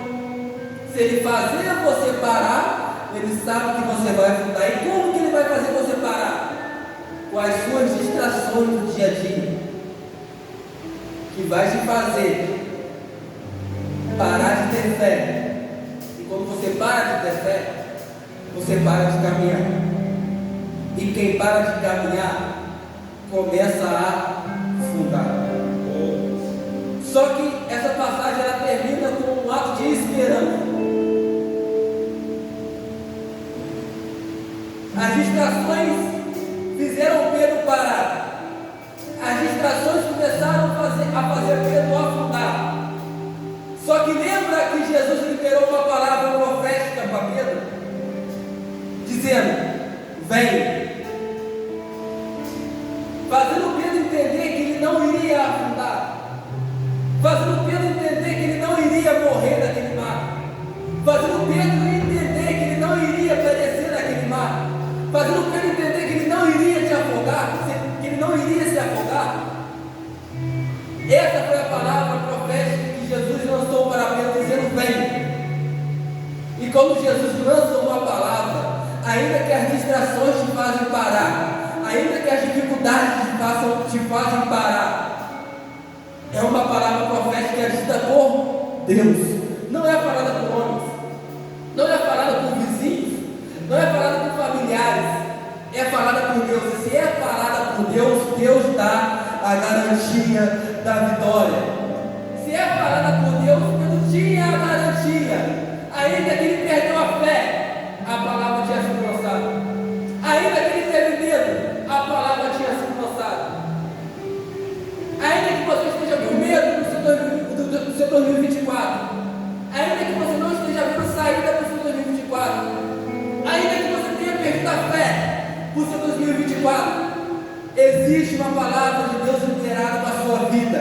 Se ele fazer você parar, ele sabe que você vai afundar. E como que ele vai fazer você parar? Com as suas distrações do dia a dia. que vai te fazer parar de ter fé. E quando você para de ter fé, você para de caminhar. E quem para de caminhar começa a afundar. Só que essa passagem ela termina com um ato de esperança. As distrações fizeram Pedro parar. As distrações começaram a fazer Pedro afundar. Só que lembra que Jesus liberou uma palavra profética para Pedro, dizendo: vem. Fazendo Pedro entender que ele não iria afundar, fazendo Pedro entender que ele não iria morrer naquele mar, fazendo Pedro entender que ele não iria perecer naquele mar, fazendo Pedro entender que ele não iria se afogar, que ele não iria se afogar. Essa foi a palavra profética que Jesus lançou para Pedro, dizendo: vem. E quando Jesus lança uma palavra, ainda que as distrações te fazem parar, ainda que as dificuldades te fazem parar, é uma palavra profética que é dita por Deus. Não é falada por homens, não é falada por vizinhos, não é falada por familiares, é falada por Deus. E se é falada por Deus, Deus dá a garantia da vitória. Se é falada por Deus, Deus tinha a garantia. Ainda que ele perdeu a fé, a palavra tinha sido lançada. Ainda que ele teve medo, a palavra tinha sido lançada. Ainda que você esteja com medo do seu 2024, ainda que você não esteja vendo saída para o seu 2024, ainda que você tenha perdido a fé para o seu 2024, existe uma palavra de Deus liberada para a sua vida,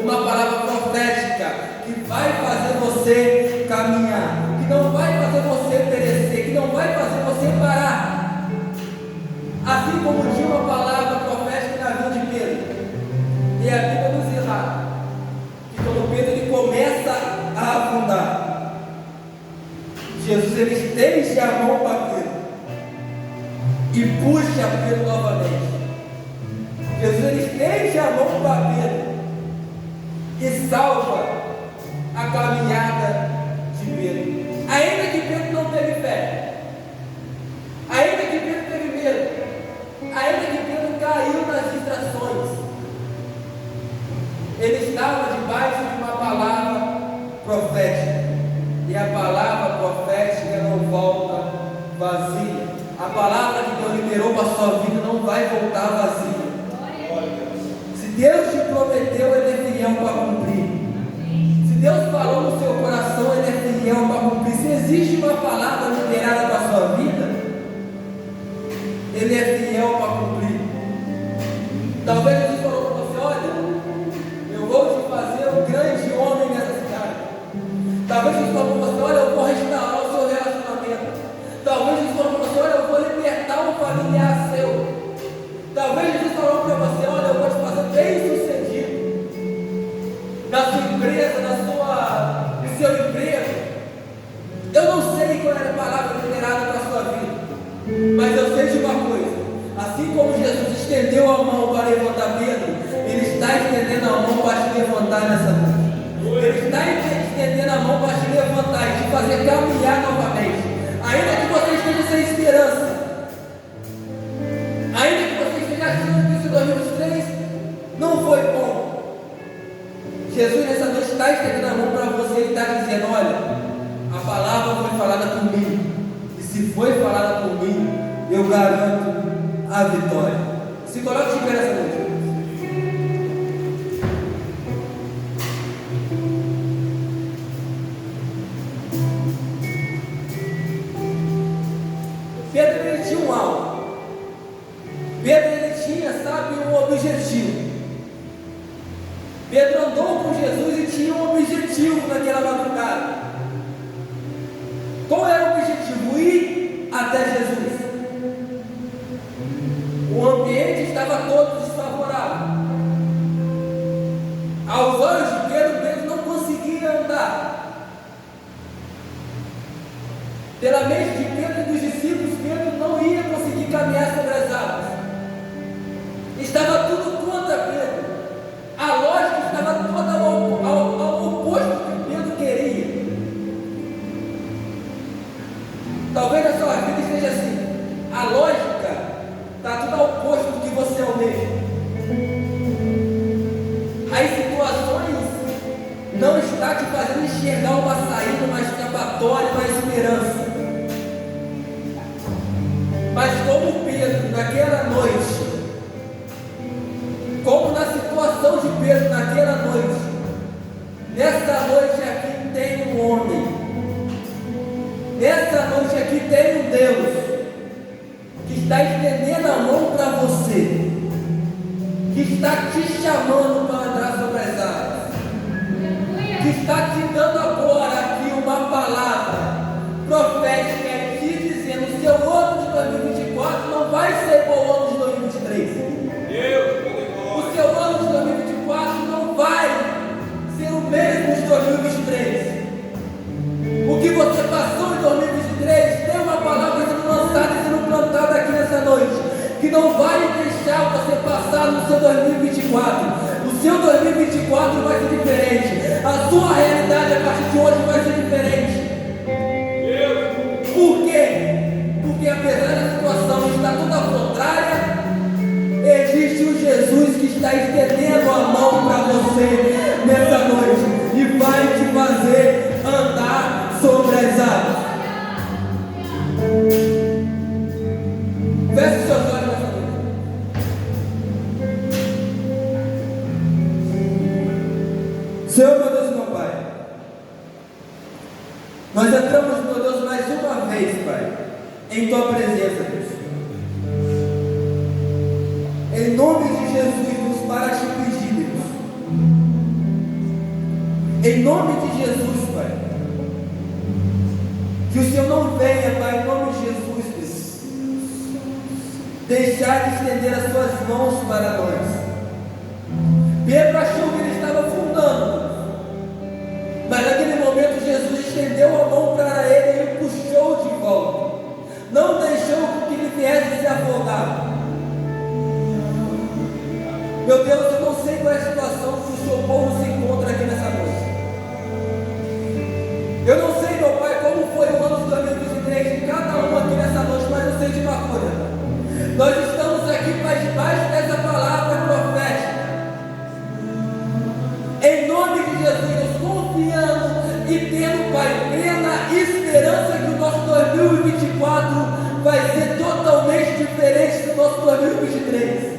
uma palavra profética que vai fazer você caminhar, que não vai fazer você perecer, que não vai fazer você parar. Assim como tinha uma palavra profética na vida de Pedro. E a Bíblia nos relata que quando Pedro ele começa a afundar, Jesus ele estende a mão para Pedro e puxa Pedro novamente. Jesus ele estende a mão para Pedro e salva a caminhada de Pedro. Ainda que Pedro não teve fé, ainda que Pedro teve medo, ainda que Pedro caiu nas distrações, ele estava debaixo de uma palavra profética. E a palavra profética não volta vazia. A palavra que Deus liberou para a sua vida não vai voltar vazia. Se Deus te prometeu, Ele é fiel para cumprir. Se Deus falou no seu coração, Ele é fiel para cumprir. Se existe uma palavra liberada para a sua vida, Ele é fiel para cumprir. Talvez Jesus falou para você: olha, eu vou te fazer um grande homem nessa cidade. Talvez Jesus falou para você: olha, eu vou restaurar o seu relacionamento. Talvez Jesus falou para você: olha, eu vou libertar um familiar seu. Talvez Jesus falou para você: olha, eu vou te fazer bem sucedido na sua empresa, no seu emprego. Eu não sei qual era a palavra liberada para a sua vida, mas eu sei de uma coisa: assim como Jesus estendeu a mão para levantar Pedro, Ele está estendendo a mão para te levantar nessa noite. Ele está estendendo a mão para te levantar e te fazer caminhar novamente. Ainda que você esteja sem esperança, ainda que você esteja achando que esse 2023 não foi bom, Jesus nessa noite está estendendo a mão para você e está dizendo: olha, a palavra foi falada por mim, e se foi falada por mim, eu garanto a vitória. Se coloque de pé nessa noite. Pedro ele tinha um alvo. Pedro ele tinha, um objetivo. Pedro andou com Jesus e tinha um objetivo naquela madrugada. Qual era o objetivo? Ir até Jesus. O ambiente estava todo desfavorável. Aos olhos de Pedro não conseguia andar. Pela mente de Pedro e dos discípulos, Pedro não ia conseguir caminhar sobre as águas. Estava tudo contra Pedro. A lógica estava toda Talvez na sua vida esteja assim. A lógica está tudo ao oposto do que você almeja. As situações não estão te fazendo enxergar uma saída, uma escapatória, uma esperança. Mas como Pedro naquela noite, como na situação de Pedro naquela noite, nessa noite aqui tem um homem, nessa noite aqui tem um Deus que está estendendo a mão para você, que está te chamando para andar sobre as águas, que está te dando agora aqui uma palavra profética e te dizendo: seu ano de 2024 não vai ser igual ao ano de 2023. O seu ano de 2024 não vai ser o mesmo de 2023. O que você passou em 2023 tem uma palavra sendo lançada e sendo plantada aqui nessa noite, que não vai deixar você passar no seu 2024. O seu 2024 vai ser diferente. A sua realidade a partir de hoje vai ser diferente. Por quê? Porque apesar da situação estar toda contrária, existe um Jesus que está estendendo a mão para você nessa noite e vai te fazer andar sobre as águas. Feche os seus olhos nessa noite. Senhor, meu Deus e meu Pai, nós entramos, meu Deus, mais uma vez, Pai, em Tua presença, Deus. Em nome de Jesus, Deus, para te pedir, Deus. Em nome de Jesus, Pai, que o Senhor não venha, Pai, em nome de Jesus, Deus, deixar de estender as Suas mãos para nós. Pedro achou que ele estava afundando, mas naquele momento Jesus estendeu a mão para ele e o puxou de volta. Não deixou que ele viesse se afogar. Meu Deus, eu não sei qual é a situação que o seu povo se encontra aqui nessa noite. Eu não sei, meu Pai, como foi o ano de 2023 de cada um aqui nessa noite, mas eu sei de uma coisa. Nós estamos aqui para debaixo dessa palavra profética. Em nome de Jesus, confiando e tendo, Pai, plena esperança que o nosso 2024 vai ser totalmente diferente do nosso 2023.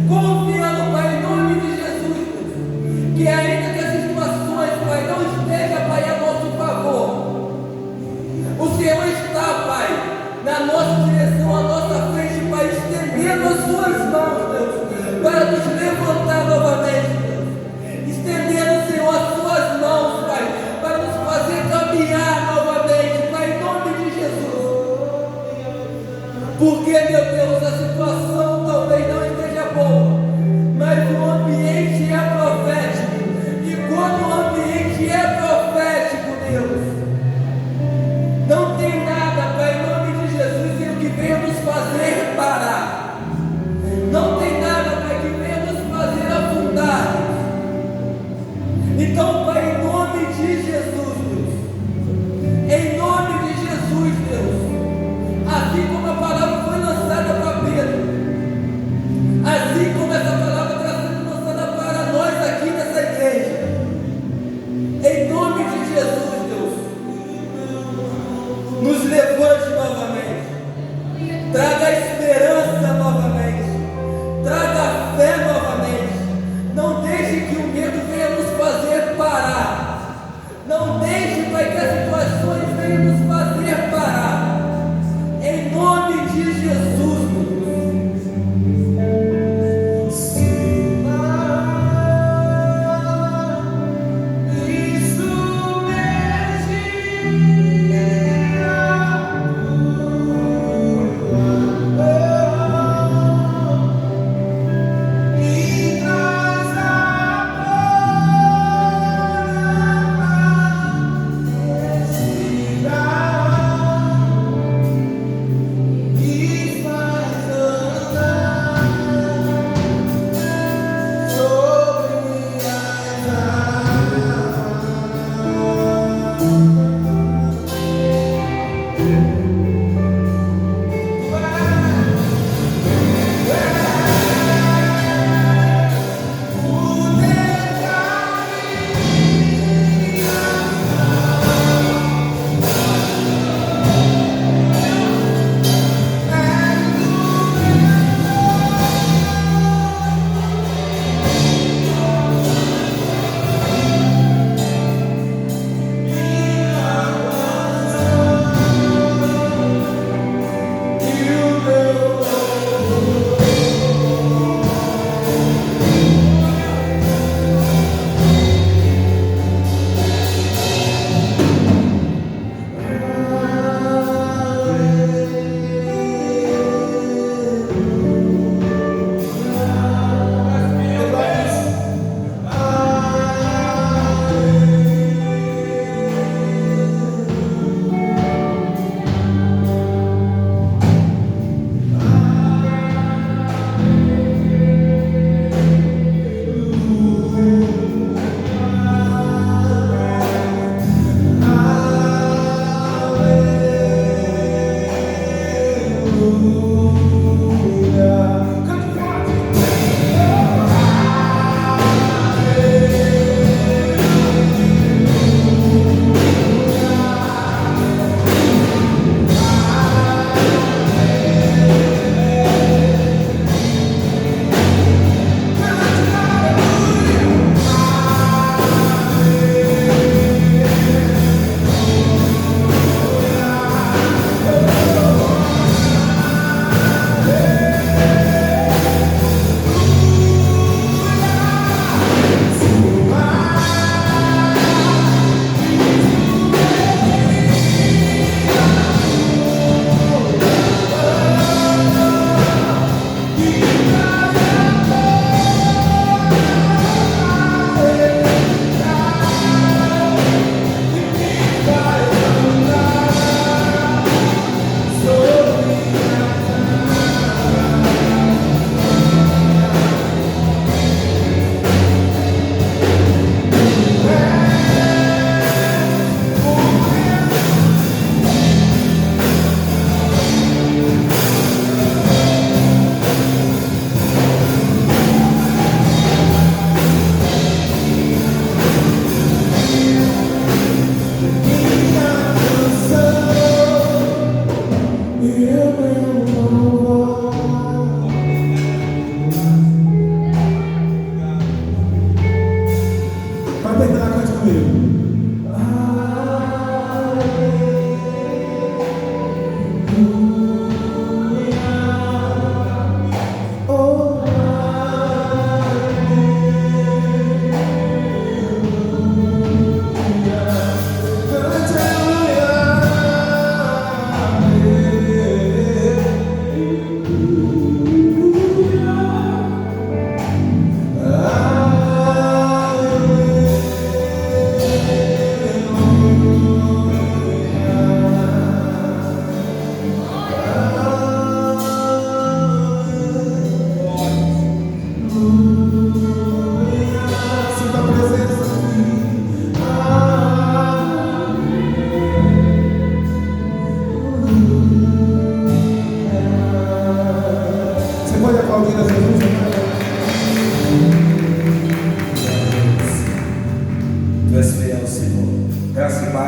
Confiando, Pai, em nome de Jesus, que ainda que as situações, Pai, não estejam, Pai, a nosso favor, o Senhor está, Pai, na nossa direção, à nossa frente, Pai, estendendo as Suas mãos, Deus, para nos levantar novamente, Deus, estendendo, Senhor, as Suas mãos, Pai, para nos fazer caminhar novamente, Pai, em nome de Jesus. Porque, meu Deus, a situação talvez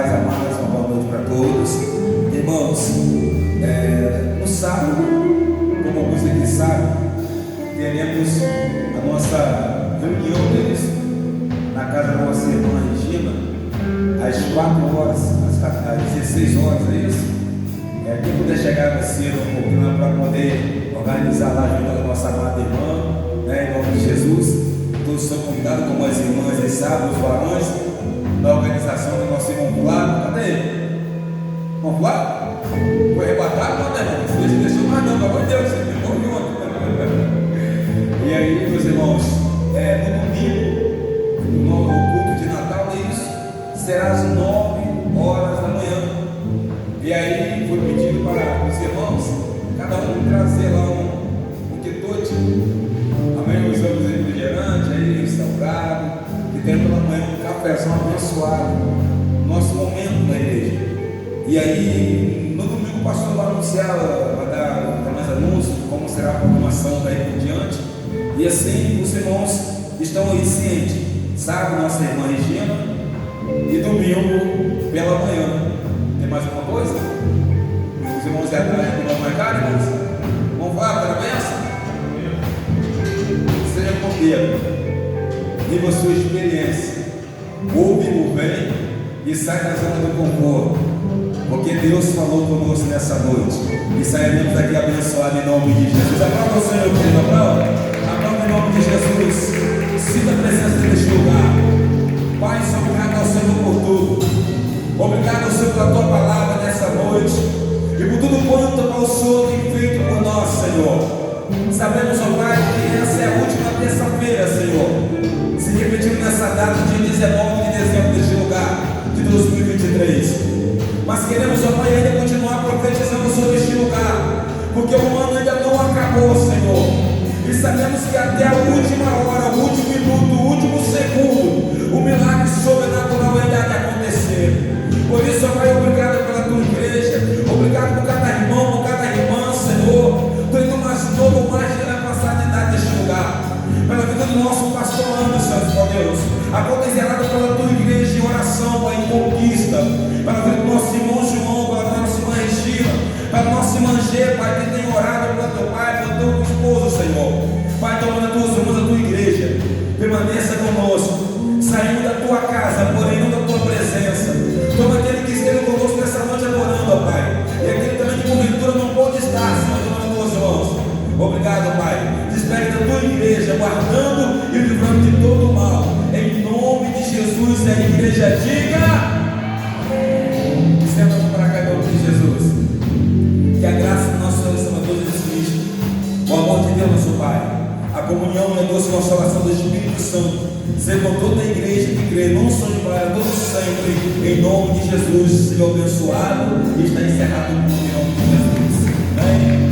paz, amadas, uma boa noite para todos. Irmãos, no sábado, como alguns aqui sabem, teremos a nossa reunião deles na casa da nossa irmã Regina, às 4 horas, às 16 horas, é isso? Quem puder chegar mais cedo um pouquinho para poder organizar lá junto com a nossa amada irmã, em nome de Jesus. Todos são convidados, como as irmãs e sabem, os varões da organização do nosso irmão Flávio. Cadê ele? Irmão Flávio? Foi arrebatado? Não, irmão. Deixou mais não, pelo amor de Deus. Irmão junto. E aí, meus irmãos, no domingo, no culto de Natal, isso será às 9 horas da manhã. E aí foi pedido para os irmãos, cada um trazer lá um quitute. Amanhã usamos refrigerante, aí salgado, e temos pela manhã um cafezão abençoado, nosso momento na igreja. E aí, no domingo o pastor vai anunciar, vai dar mais anúncios, como será a programação daí por diante. E assim, os irmãos estão aí cientes, sabe, nossa irmã Regina, e domingo pela manhã. Tem mais alguma coisa? Os irmãos de atrás que vão marcar, irmãos? Vamos falar para a bênção? Seja com Deus, viva a sua experiência, ouve o bem e sai da zona do conforto, porque Deus falou conosco nessa noite e sairemos daqui abençoados em nome de Jesus. Aplauda o Senhor, querido, aplauda em nome de Jesus. Sinta a presença deste lugar. Pai, sou obrigado ao Senhor por tudo. Obrigado, Senhor, pela tua palavra nessa noite e por tudo quanto o Senhor tem feito por nós, Senhor. Sabemos, ó Pai, que essa é a última terça-feira, Senhor, se repetindo nessa data, dia 19 de dezembro deste lugar de 2023. Mas queremos, ó Pai, ainda continuar profetizando sobre este lugar, porque o ano ainda não acabou, Senhor. E sabemos que até a última hora, o último minuto, o último segundo, o milagre sobrenatural ainda há de acontecer. Por isso, ó Pai, obrigado pela tua igreja, obrigado por cada irmão, por cada irmã, Senhor. Tu ainda mais novo, mais de passar de idade neste lugar. Pela vida do nosso pastor Anderson, ó Deus, acontecerado pela tua igreja em oração, Pai, em conquista. Pela vida do nosso irmão João, pela nossa irmã Regina, pela nossa irmã Gê, Pai, que tem orado pelo teu pai, pelo teu esposo, Senhor. Pai, toma as tuas irmãs, a tua igreja, permaneça conosco. Saindo da tua casa, porém não da tua presença. Toma aquele que esteve conosco nessa noite adorando, ó Pai. E aquele também que porventura não pode estar, Senhor, tomando tuas mãos. Obrigado, Pai. Despede da tua igreja, guardando e livrando de todo o mal. Em nome de Jesus, a igreja diga. Senta para cá, em nome de Jesus. Que a graça do nosso Senhor e Salvador Jesus Cristo, o amor de Deus, nosso Pai, a comunhão e a doce consolação do Espírito Santo, seja com toda a igreja que crê, não só de glória, todo sempre, em nome de Jesus, seja abençoado e está encerrado no nome de Jesus. Amém.